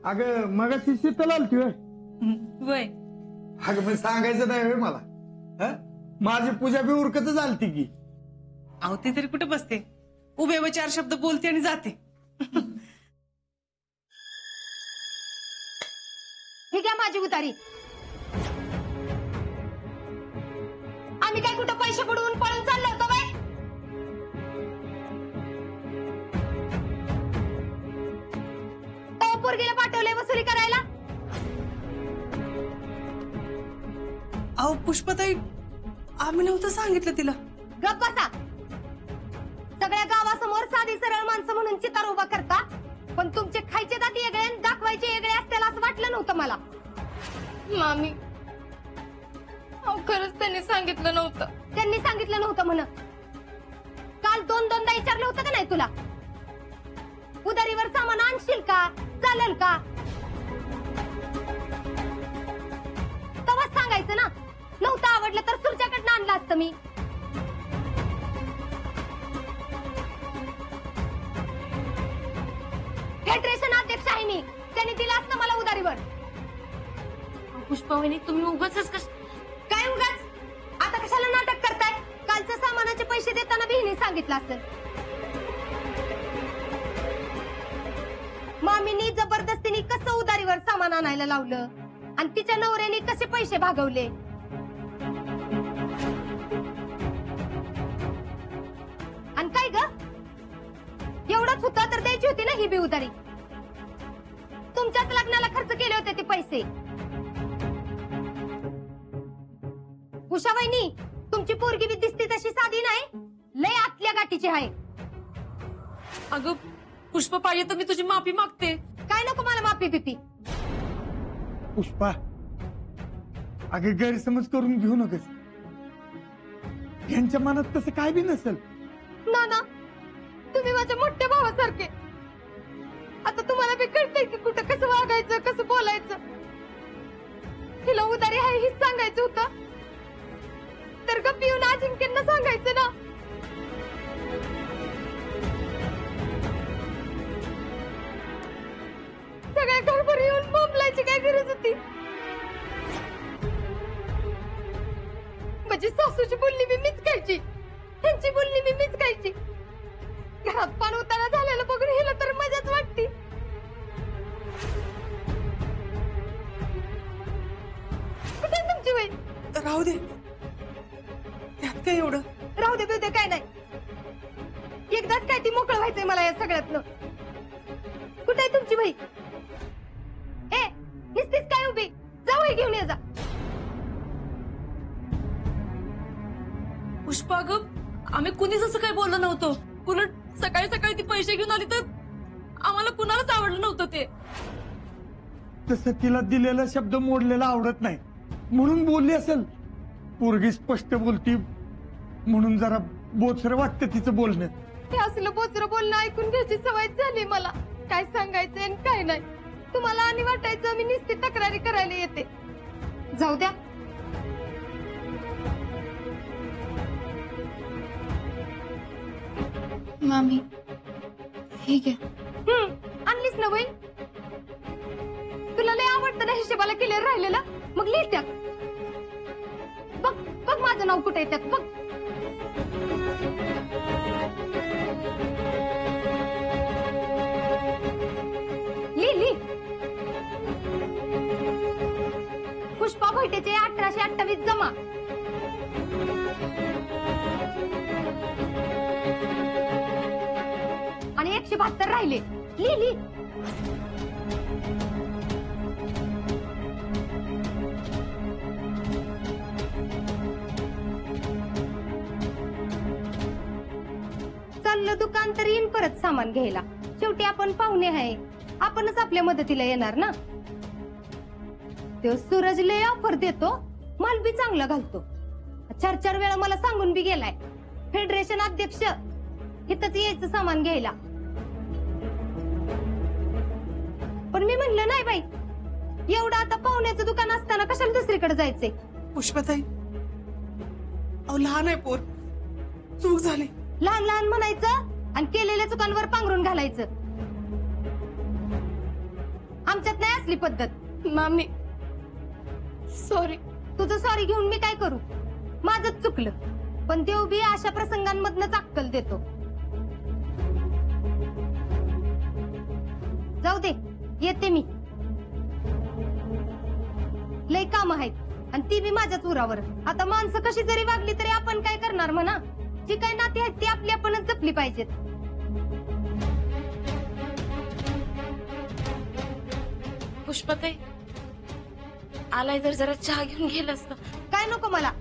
अगं मगाशी शीतल आलती होय. वय अगं पण सांगायचं नाही होय मला. हं? माझी पूजा बी उरकतच आलती की. अहो ते तरी कुठे बसते, उभे व 4 शब्द बोलते आणि जाते. ही घ्या माझी उतारी. आम्ही काय कुठं पैसे बुडवून पळून चाललो होतो बाई? तो पोरगीला पाठवलंय वसुली करायला. अहो पुष्पाताई, आम्ही नव्हतं सांगितलं तिला. गप्प बसा. सगळ्या गावासमोर साधी सरळ माणसं म्हणून चितार उभा करता, पण तुमचे खायचे दात वेगळे आणि दाखवायचे वेगळे असतील असं वाटलं नव्हतं मला. मामी, अहो खरंच त्यांनी सांगितलं नव्हतं. त्यांनी सांगितलं नव्हतं म्हण. काल 2-2दा विचारलं होतं का नाही तुला? उधारीवर सामान आणशील का, चालेल का? तेव्हाच सांगायचं ना. नव्हतं आवडलं तर सुरच्याकडनं आणलं असतं मी. फेडरेशन अध्यक्ष आहे मी. त्यांनी दिलं असतं मला उधारीवर. पुष्पा वहिनी, तुम्ही उगाच काय उगाच? आता कशाला नाटक करताय? कालच्या सामानाचे पैसे देताना बहिणी सांगितलं असेल. मामीनी जबरदस्तीने कसं उधारीवर सामान आणायला लावलं आणि तिच्या नवऱ्याने कसे पैसे भागवले. आणि काय ग, एवढंच होतं तर द्यायची होती ना ही बी उधारी. तुमच्याच लग्नाला खर्च केले होते ते पैसे. उषा वहिनी, तुमची पोरगी बी दिसती तशी साधी नाही, लय आतल्या गाठीची आहे. अगं पुष्पा, पाहिजे तर मी तुझी माफी मागते. काय नको मला माफी बिपी. पुष्पा, अगं गैरसमज करून घेऊ नकोस. यांच्या मनात तसं काय बी नसेल. ना ना, तुम्ही माझ्या मोठ्या भावासारखे. आता तुम्हाला बी कळतंय की कुठं कसं वागायचं, कसं बोलायचं. तिला उधारी आहे हेच सांगायचं होतं तर गप्प येऊन अजिंक्यांना सांगायचं ना. सगळ्या घरभर येऊन बोंबलायची काय गरज होती? माझी सासूची बोलणी मी मीच खायची, त्यांची बोलणी मी मीच खायची. घरात पान उतारा झालेलं बघून हिला तर मजाच वाटते. कुठे तुमची वय? राहू दे, त्यात काय एवढं. राहू दे बिवदे काय नाही. एकदाच काय ती मोकळं व्हायचंय मला या सगळ्यातनं. कुठे आहे तुमची वही? ए, नुसतीच काय उभी? जा वही घेऊन ये जा. पुष्पा ग, आम्ही कुणीच असं काही बोललो नव्हतो. उलट सकाळी सकाळी ती पैसे घेऊन आली तर आम्हाला कुणालाच आवडलं नव्हतं ते. तसं तिला दिलेला शब्द मोडलेला आवडत नाही म्हणून बोलली असेल. पोरगी स्पष्ट बोलती म्हणून जरा बोचरं वाटतं तिचं बोलणं. हे असलं बोचरं बोलणं ऐकून घ्यायची सवय झाली मला. काय सांगायचं आणि काय नाही. तुम्हाला आणि वाटायचं मी नुसती तक्रारी करायला येते. जाऊ द्या. मामी, ठीक आहे. आणलीस ना वही? तुला लय आवडतं ना हिशेबाला क्लिअर राहिलेला, मग लिह त्यात. बघ बघ माझं नाव कुठे आहे त्यात बघ. लिह लिह. पुष्पा भैटेचे 1828 जमा. आणि 172 राहिले. लिह लिह. चाललं दुकान तर येईन परत सामान घ्यायला. शेवटी आपण पाहुणे आहे, आपणच आपल्या मदतीला येणार ना. तो सूरज लय ऑफर देतो, माल बी चांगला घालतो. 4-4 वेळा मला सांगून बी गेलाय, फेडरेशन अध्यक्ष इथंच यायचं सामान घ्यायला. पण मी म्हणलं नाही बाई, एवढं आता पाहुण्याचं दुकान असताना कशाला दुसरीकडे जायचंय. पुष्पाताई, अहो लहान आहे पोर, चूक झाली. लहान लहान म्हणायचं आणि केलेल्या चुकांवर पांघरून घालायचं. आमच्यात नाही असली पद्धत. मामी सॉरी. तुझं सॉरी घेऊन मी काय करू? माझंच चुकलं. पण देव बी अशा प्रसंगांमधनच अक्कल देतो. जाऊ दे, येते मी. लय काम आहेत आणि ती बी माझ्याच उरावर. आता माणसं कशी जरी वागली तरी आपण काय करणार म्हणा. जी काय नाती आहेत ती आपली आपणच जपली पाहिजेत. पुष्पाताई आलाय तर जरा चहा घेऊन गेलं असतं. काय नको मला.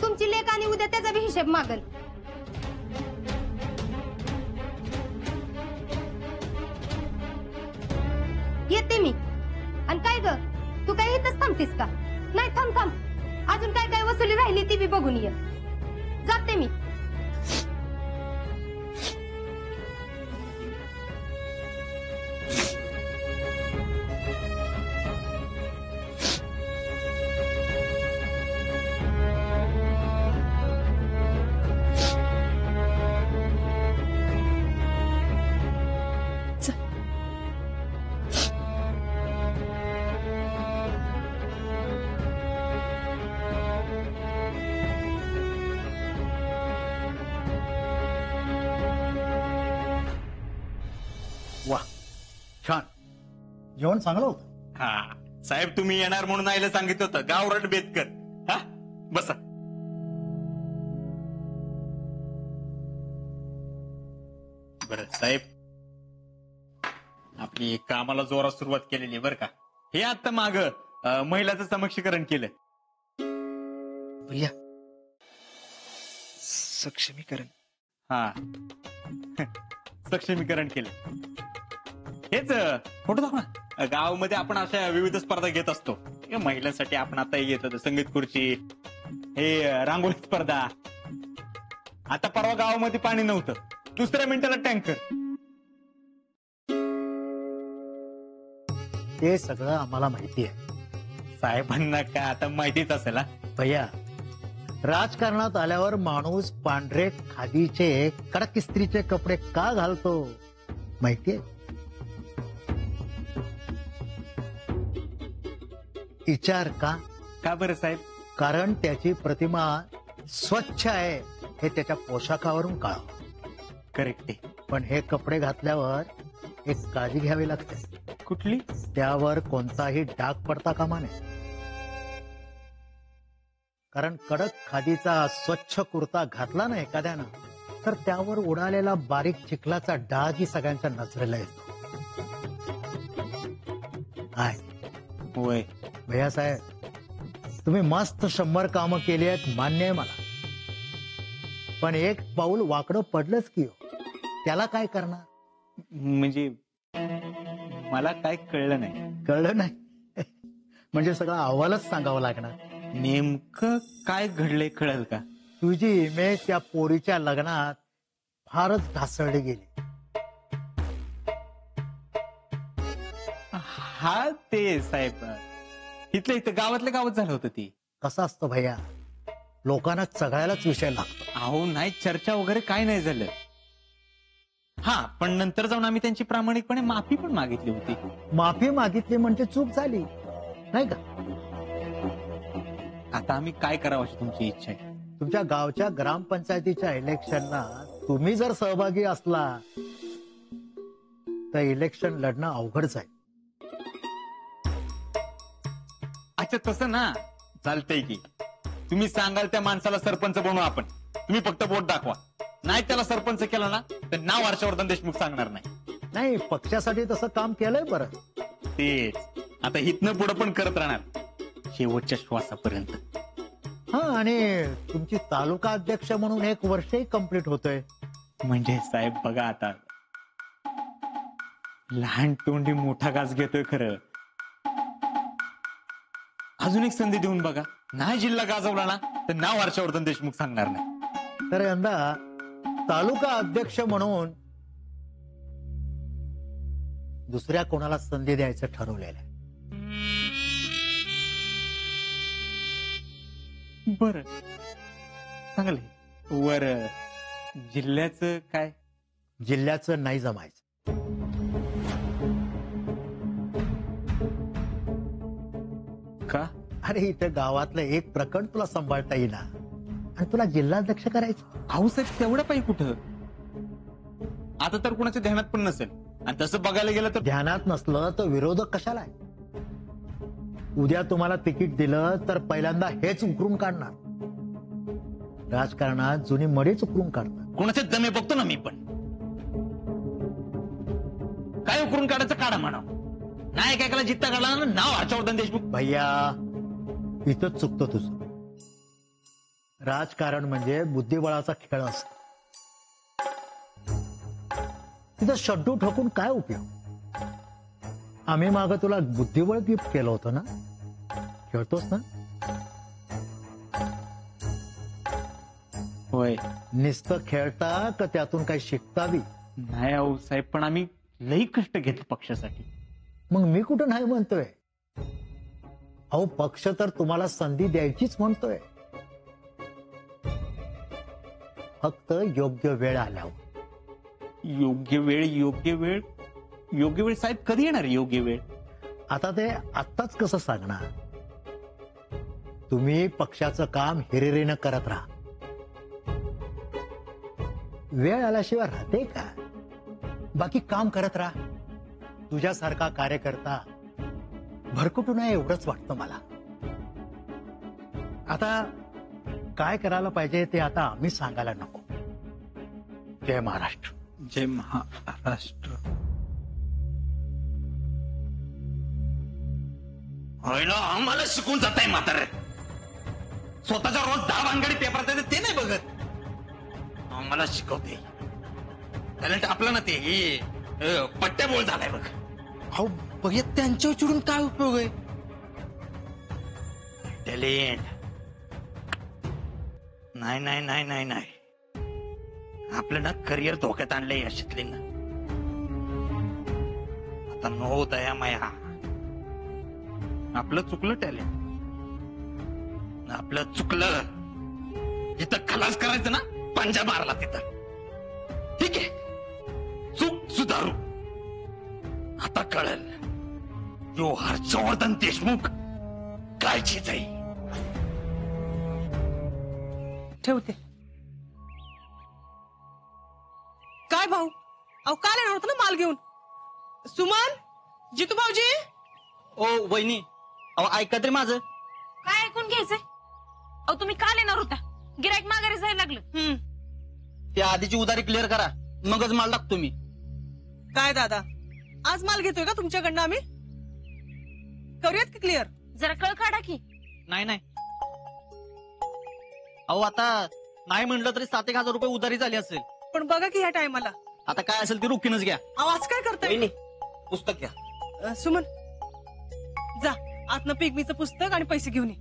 तुमची लेक आणि उद्या त्याचा बी हिशेब मागल. येते मी. आणि काय ग, तू काय इथंच थांबतीस का? नाही, थांब थांब. अजून काय काय वसुली राहिली ती बी बघून ये. जाते मी. वा, छान जेवण चांगलं होतं. हा साहेब, तुम्ही येणार म्हणून आईला सांगितलं होतं. गावरान बेतकर. हा बसा. बर साहेब, आपली कामाला जोरात सुरुवात केलेली आहे बरं का. हे आता माग महिलाचं समक्षीकरण केलं. भैया सक्षमीकरण. हा सक्षमीकरण केलं. हेच फोटो दाखव ना. गावामध्ये आपण अशा विविध स्पर्धा घेत असतो. महिलांसाठी आपण आता घेत संगीत खुर्ची, हे रांगोळी स्पर्धा. आता परवा गावामध्ये पाणी नव्हतं, दुसऱ्या मिनिटाला टँकर. ते सगळं आम्हाला माहिती आहे. साहेबांना काय आता माहितीच असेल. भैया, राजकारणात आल्यावर माणूस पांढरे खादीचे कडक इस्त्रीचे कपडे का घालतो माहितीये? विचार का? का बरं साहेब? कारण त्याची प्रतिमा स्वच्छ आहे हे त्याच्या पोशाखावरून कळावं. करेक्ट आहे. पण हे कपडे घातल्यावर एक काळजी घ्यावी लागते. कुठली? त्यावर कोणताही डाग पडता कामा नये. कारण कडक खादीचा स्वच्छ कुर्ता घातला ना एखाद्यानं, तर त्यावर उडालेला बारीक चिखलाचा डागही सगळ्यांच्या नजरेला येतो. होय भैया साहेब, तुम्ही मस्त 100 कामं केली आहेत, मान्य आहे मला. पण एक पाऊल वाकडं पडलंच की हो, त्याला काय करणार? म्हणजे मला काय कळलं नाही. कळलं नाही म्हणजे सगळं अहवालच सांगावं लागणार. नेमकं काय घडलंय कळलं का? तुझी इमेज त्या पोरीच्या लग्नात फारच ढासळली गेली. हा ते साहेब, इथलं इथं गावातल्या गावात झालं होतं ती. कसं असतं भैया, लोकांना चघळायलाच विषय लागतो. अहो नाही, चर्चा वगैरे काय नाही झालं. हा पण नंतर जाऊन आम्ही त्यांची प्रामाणिकपणे माफी पण मागितली होती. माफी मागितली म्हणजे चूक झाली नाही का? आता आम्ही काय करावं अशी तुमची इच्छा आहे? तुमच्या गावच्या ग्रामपंचायतीच्या इलेक्शनला तुम्ही जर सहभागी असला तर इलेक्शन लढणं अवघड जाईल. अच्छा तसं ना, चालतंय की. तुम्ही सांगाल त्या माणसाला सरपंच बनवू आपण. तुम्ही फक्त वोट दाखवा. नाही त्याला सरपंच केला ना तर नाव हर्षवर्धन देशमुख सांगणार नाही. नाही, पक्षासाठी तसं काम केलंय बरं. तेच आता इथनं पुढे पण करत राहणार शेवटच्या श्वासापर्यंत. हा, आणि तुमची तालुका अध्यक्ष म्हणून 1 वर्षही कंप्लीट होतोय. म्हणजे साहेब बघा, आता लहान तोंडी मोठा घास घेतोय खरं. अजून एक संधी देऊन बघा. नाही जिल्हा गाजवला ना तर नाव हर्षवर्धन देशमुख सांगणार नाही. तर यंदा तालुका अध्यक्ष म्हणून दुसऱ्या कोणाला संधी द्यायचं ठरवलेलं आहे. बर, चांगलंय. वर जिल्ह्याचं काय? जिल्ह्याचं नाही जमायचं. का? अरे इथं गावातलं एक प्रकरण तुला सांभाळता येईना आणि तुला जिल्हाध्यक्ष करायचं. अहो साहेब तेवढं पाहिजे कुठं? आता तर कुणाच्या ध्यानात पण नसेल, आणि तसं बघायला गेलं तर ध्यानात नसलं तर विरोधक कशाला आहे? उद्या तुम्हाला तिकीट दिलं तर पहिल्यांदा हेच उकरून काढणार. राजकारणात जुनी मडीच उकरून काढणार. कोणाचे दमे बघतो ना मी पण. काय उकरून काढायचं काढा म्हणाव. नाही काय जित्ता काढला ना नाव हर्षवर्धन देशमुख. भैया इथंच चुकतो तुझं. राजकारण म्हणजे बुद्धिबळाचा खेळ असतो. तिथं शड्डू ठोकून काय उपयोग? आम्ही मागं तुला बुद्धिबळ गिफ्ट केलं होतं ना, खेळतोस ना? होय. नुसतं खेळता का त्यातून काही शिकता बी? नाही अहो साहेब, पण आम्ही लई कष्ट घेतले पक्षासाठी. मग मी कुठं नाही म्हणतोय. अहो पक्ष तर तुम्हाला संधी द्यायचीच म्हणतोय, फक्त योग्य वेळ आल्यावर. योग्य वेळ योग्य वेळ योग्य वेळ साहेब कधी येणार योग्य वेळ? आता ते आत्ताच कसं सांगणार? तुम्ही पक्षाचं काम हिरिरीनं करत राहा. वेळ आल्याशिवाय राहते का? बाकी काम करत राहा. तुझ्यासारखा कार्यकर्ता भरकटू नये एवढंच वाटतं मला. आता काय करायला पाहिजे ते आता आम्ही सांगायला नको. जय महाराष्ट्र. जय महाराष्ट्र. आम्हाला शिकून जात आहे म्हातारे. स्वतःच्या रोज 10 भानगडी पेपरात येते ते नाही बघत. आम्हाला शिकवते. टॅलेंट आपलं ना ते पट्ट्या बोल झालाय बघ. अहो भैया त्यांच्यावर चिडून काय उपयोग आहे? टॅलेंट नाही नाही नाही नाही नाही. आपलं ना करिअर धोक्यात आणलंय या शिकलीनं. आता नो दया माया. आपलं चुकलं टॅलेंट. आपलं चुकलं. जिथं खलास करायचं ना पंजा मारला तिथं. ठीक आहे, चूक सुधारू. आता कळेल जो हर्षवर्धन देशमुख काय चीज आहे. ठेवते. काय भाऊ? अहो काल येणार होतं ना माल घेऊन. सुमन, जितू भाऊजी. ओ वहिनी, अहो ऐका तरी माझं. काय ऐकून घ्यायचंय? अहो तुम्ही काल येणार होता, गिराईक माघारी जायला लागलं. त्या आधीची उधारी क्लिअर करा, मगच माल टाकतो मी. काय दादा, आज माल घेतोय का तुमच्याकडनं आम्ही? करूयात की क्लिअर? जरा कळ काढा की. नाही नाही, अहो आता नाही म्हणलं तरी 7,000 रुपये उधारी झाली असेल. पण बघा की ह्या टायमाला. आता काय असेल ती रोखीनच घ्या. आवाज काय करताय? पुस्तक घ्या. सुमन, जा आतनं पिगमीचं पुस्तक आणि पैसे घेऊन ये.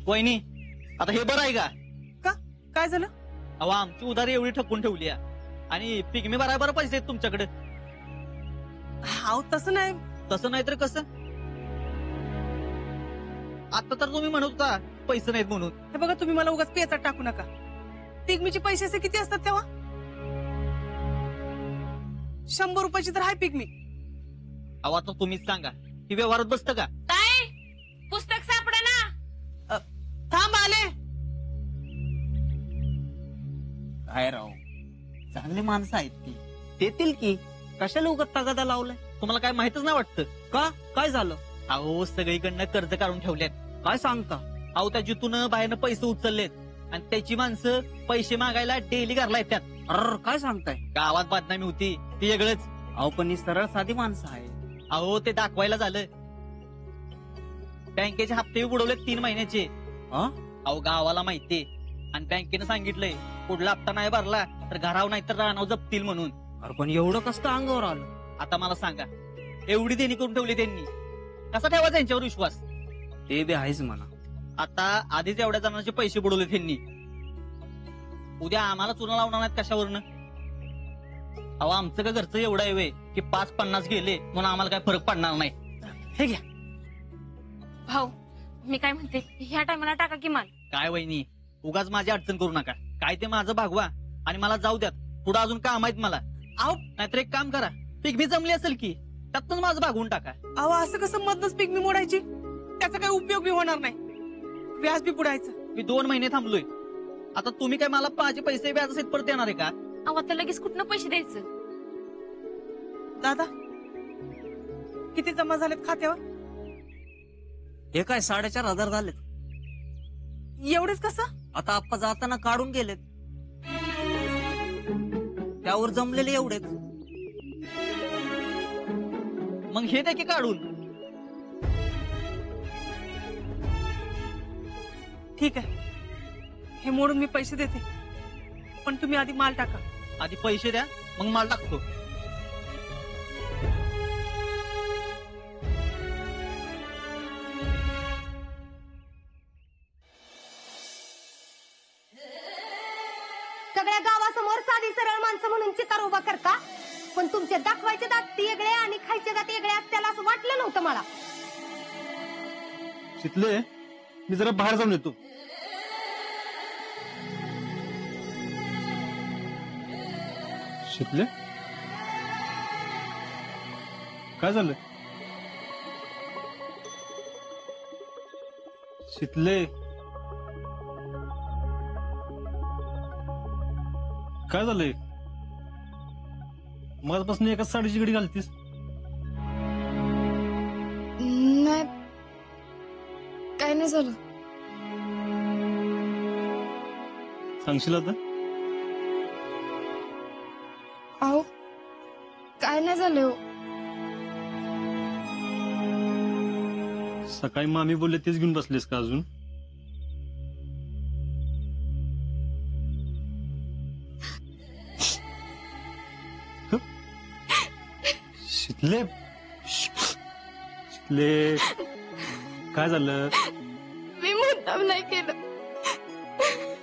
वहिनी, आता हे बरं आहे का? का काय झालं? अहो आमची उधारी एवढी ठकून ठेवली आहे आणि पिगमी भराय बरं पैसे आहेत तुमच्याकडे. हाव तसं नाही. तसं नाही तर कसं? आता तर तुम्ही म्हणत होता पैसे नाहीत म्हणून. हे बघा, तुम्ही मला उगाच पेचात टाकू नका. पिगमीचे पैसे असे किती असतात तेव्हा? 100 रुपयाची तर आहे पिगमी. अहो आता तुम्हीच सांगा, ही व्यवहारात बसतं का? ताई, पुस्तक सापडा ना. थांब आले. काय राव, चांगली माणसं आहेत ती. देतील की, कशाला उगाच तगादा लावलाय? तुम्हाला काय माहितच नाही वाटतं का? काय झालं? अहो सगळीकडनं कर्ज काढून ठेवल्यात. काय सांगता? अहो त्या जिथून बाहेरनं पैसे उचललेत आणि त्याची माणसं पैसे मागायला डेली घरला येतात. अरे काय सांगताय? गावात बदनामी होती ती वेगळंच. अहो पण ही सरळ साधी माणसं आहे. अहो ते दाखवायला झालं. बँकेचे हप्ते बुडवलेत 3 महिन्याचे. अहो गावाला माहितीये आणि बँकेनं सांगितलंय पुढला हप्ता नाही भरला तर घराव नाही तर राहणार जपतील म्हणून. अरे पण एवढं कसं अंगावर आलं? आता मला सांगा, एवढी देणी करून ठेवली त्यांनी, कसा ठेवायचा यांच्यावर विश्वास? ते बी आहेच म्हणा. आता आधीच एवढ्या जणांचे पैसे बुडवले त्यांनी, उद्या आम्हाला चुना लावणार नाहीत कशावरनं? अहो आमचं का घरचं एवढं आहे वे की 5-50 गेले म्हणून आम्हाला काय फरक पडणार नाही. हे घ्या. भाऊ, मी काय म्हणते, ह्या टायमाला टाका की माल. काय वहिनी, उगाच माझी अडचण करू नका. काय ते माझं भागवा आणि मला जाऊ द्यात. पुढे अजून काम आहेत मला. अहो नाहीतर एक काम करा, पिगमी जमली असेल की त्यातच माझं भागवून टाका. अहो असं कसं मधनच पीक मी मोडायची? त्याचा काही उपयोग बी होणार नाही, व्याज बी बुडायचं. मी 2 महिने थांबलोय. आता तुम्ही काय मला माझे पैसे व्याजासहित परत देणार आहे का? अहो आता लगेच कुठनं पैसे द्यायचं? दादा किती जमा झालेत खात्यावर? हे काय 4,500 झालेत. एवढेच कसं? आता आप्पा जाताना काढून गेलेत, त्यावर जमलेले एवढेच. मग हे द्या की काढून. ठीक आहे, हे मोडून मी पैसे देते, पण तुम्ही आधी माल टाका. आधी पैसे द्या, मग माल टाकतो. सगळ्या गावासमोर साधी सरळ माणसं म्हणून चितार उभा करता, पण तुमचे दाखवायचे दात वेगळे आणि खायचे दात वेगळे असतील असं वाटलं नव्हतं मला. शितले, मी जरा बाहेर जाऊन येतो. शितले, काय झालं? शितले, काय झालंय? मगापासून एकाच साडीची घडी घालतीस. नाही, काय नाही झालं. सांगशील आता? अहो काय नाही झालं हो. सकाळी मामी बोलले तेच घेऊन बसलेस का अजून? शितले, शितले, काय झालं? मी मुद्दाम नाही केलं.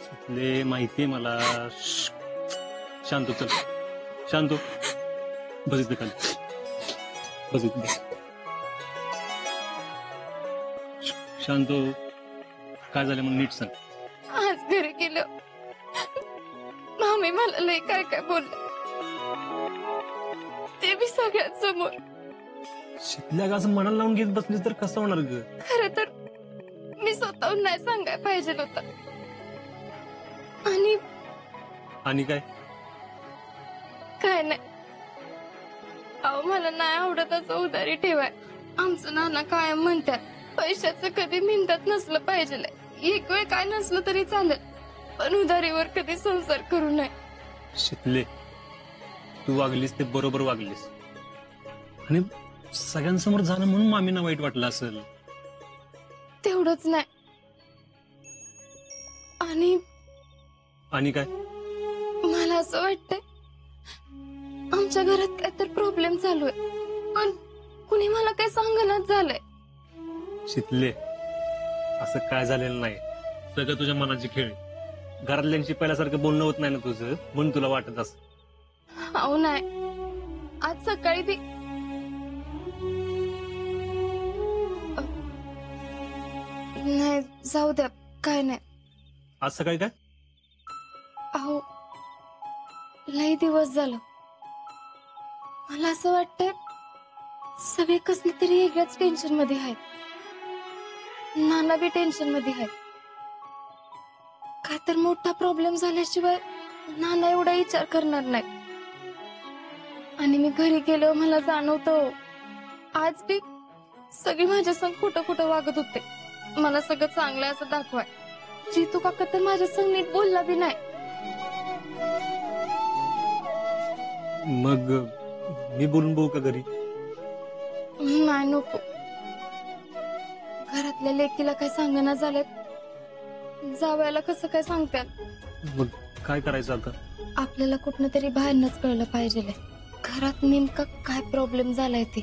शितले, माहितीये मला. शांत हो, चल शांत हो. बस इथे खाली, बस इथे बस. शांत हो. काय झालं मग नीट सांग. आज घरी गेलो, मामी मला लय काय काय बोलले, ते बी सगळ्यांसमोर. शितल्या का असं मनाला लावून घेत बसलीस तर कसं होणार ग? खरं तर मी स्वतःहून नाही सांगायला पाहिजे होतं. आणि काय? काय नाही. अहो मला नाही आवडत असं उधारी ठेवाय. आमचं नाना कायम म्हणतात पैशाचं कधी मिळत नसलं पाहिजे. एक वेळ काय नसलं तरी चालेल, पण उधारीवर कधी संसार करू नये. शितले, तू वागलीस ते बरोबर वागलीस, आणि सगळ्यांसमोर झालं म्हणून मामींना वाईट वाटलं असेल. तेवढंच नाही, आणि काय? मला असं वाटतंय आमच्या घरात काय तर प्रॉब्लेम चालू आहे, पण कुणी मला काय सांगणच झालंय. शितले, असं काय झालेलं नाही, सगळं तुझ्या मनाची खेळ. घरातल्यांशी पहिल्यासारखं बोलणं होत नाही ना तुझं, म्हणून तुला वाटत असं. अहो नाही, आज सकाळी बी नाही, जाऊ द्या, काय नाही. आज सकाळी काय? अहो लई दिवस झालं, मला असं वाटतंय सगळे कसली तरी वेगळ्याच टेन्शन मध्ये आहेत. नाना बी टेन्शन मध्ये आहेत. काय तर मोठा प्रॉब्लेम झाल्याशिवाय नाना एवढा विचार करणार नाही. आणि मी घरी गेलो मला जाणवतं आज बी सगळी माझ्या संग कुठं कुठं वागत होते. मला सगळं चांगलं असं दाखवाय. जितू काका तर माझ्या संग नीट बोलला बी नाही. मग मी बोलून बघू का घरी? नाही, नको. घरातल्या लेकीला काय सांगणं झालं, जावयाला कसं काय सांगतात. मग काय करायचं आता? आपल्याला कुठनं तरी बाहेरनच कळलं पाहिजे घरात नेमका काय प्रॉब्लेम झालाय ते.